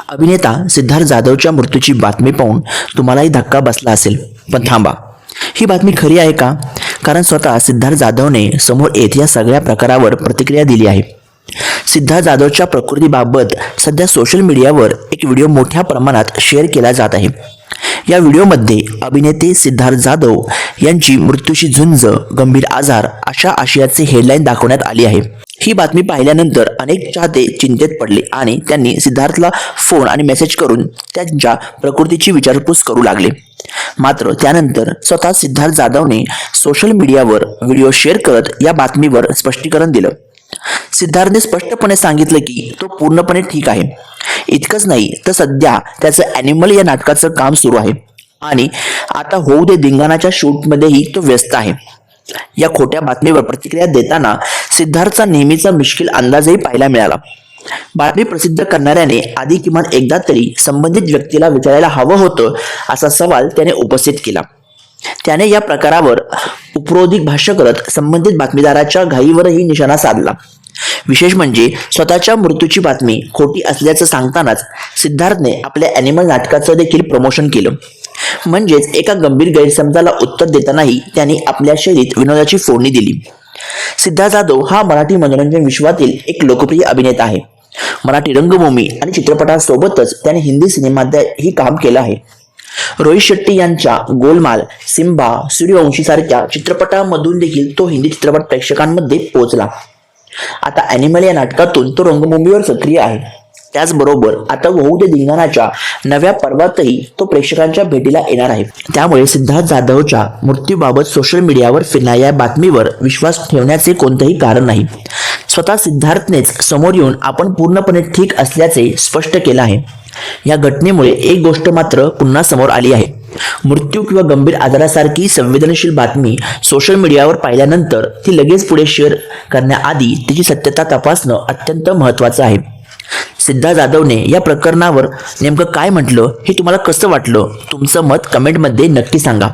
अभिनेता सिद्धार्थ जाधवच्या मृत्यूची बातमी पाहून तुम्हालाही धक्का बसला असेल, पण थांबा, ही बातमी खरी आहे का? कारण स्वतः सिद्धार्थ जाधवने समोर येत या सगळ्या प्रकारावर प्रतिक्रिया दिली आहे. सिद्धार्थ जाधवच्या प्रकृतीबाबत सध्या सोशल मीडियावर एक व्हिडिओ मोठ्या प्रमाणात शेअर केला जात आहे. या व्हिडिओमध्ये अभिनेते सिद्धार्थ जाधव यांची मृत्यूशी झुंज, गंभीर आजार अशा आशयाचे हेडलाईन दाखवण्यात आली आहे. ही बातमी पाहिल्यानंतर अनेक चाहते चिंतेत पडले आणि त्यांनी सिद्धार्थला फोन आणि मेसेज करून त्यांच्या प्रकृतीची विचारपूस करू लागले. मात्र त्यानंतर स्वतः सिद्धार्थ जाधवने सोशल मीडियावर व्हिडिओ शेअर करत या बातमीवर स्पष्टीकरण दिलं. सिद्धार्थने स्पष्टपणे सांगितलं की तो पूर्णपणे ठीक आहे. इतकंच नाही तर सध्या त्याचं ॲनिमल या नाटकाचं काम सुरू आहे आणि आता होऊ दे धिंगाणाच्या शूटमध्येही तो व्यस्त आहे. या खोट्या बातमीवर प्रतिक्रिया देताना सिद्धार्थचा नेहमीचा मिश्किल अंदाजही पाहायला मिळाला. बातमी प्रसिद्ध करणाऱ्याने आधी किमान एकदा तरी संबंधित व्यक्तीला विचारायला हवं होतं असा सवाल त्याने उपस्थित केला. त्याने या प्रकारावर उपरोधिक भाष्य करत संबंधित बातमीदाराच्या घाईवरही निशाणा साधला. विशेष म्हणजे स्वतःच्या मृत्यूची बातमी खोटी असल्याचं सांगतानाच सिद्धार्थने आपल्या ॲनिमल नाटकाचं देखील प्रमोशन केलं. म्हणजेच एका गंभीर गैरसमजाला उत्तर देतानाही त्यांनी आपल्या शैलीत विनोदाची फोडणी दिली. सिद्धार्थ जाधव हा मराठी मनोरंजन विश्वातील एक लोकप्रिय अभिनेता आहे. मराठी रंगभूमी आणि चित्रपटांसोबतच त्याने हिंदी सिनेमातही काम केलं आहे. रोहित शेट्टी यांच्या गोलमाल, सिम्बा, सूर्यवंशी सारख्या चित्रपटांमधून देखील तो हिंदी चित्रपट प्रेक्षकांमध्ये पोहोचला. आता ॲनिमल या नाटकातून तो रंगभूमीवर सक्रिय आहे. त्याचबरोबर आता होऊ दे धिंगाणाच्या नव्या पर्वातही तो प्रेक्षकांच्या भेटीला येणार आहे. त्यामुळे सिद्धार्थ जाधवच्या मृत्यूबाबत सोशल मीडियावर फिरणाऱ्या बातमीवर विश्वास ठेवण्याचे कोणतेही कारण नाही. स्वतः सिद्धार्थनेच समोर येऊन आपण पूर्णपणे ठीक असल्याचे स्पष्ट केलं आहे. या घटनेमुळे एक गोष्ट मात्र पुन्हा समोर आली आहे. मृत्यू किंवा गंभीर आजारासारखी संवेदनशील बातमी सोशल मीडियावर पाहिल्यानंतर ती लगेच पुढे शेअर करण्याआधी तिची सत्यता तपासणं अत्यंत महत्त्वाचं आहे. सिद्धार्थ जाधवने या प्रकरणावर नेमकं काय म्हटलं हे तुम्हाला कसं वाटलं? तुमचं मत कमेंटमध्ये नक्की सांगा.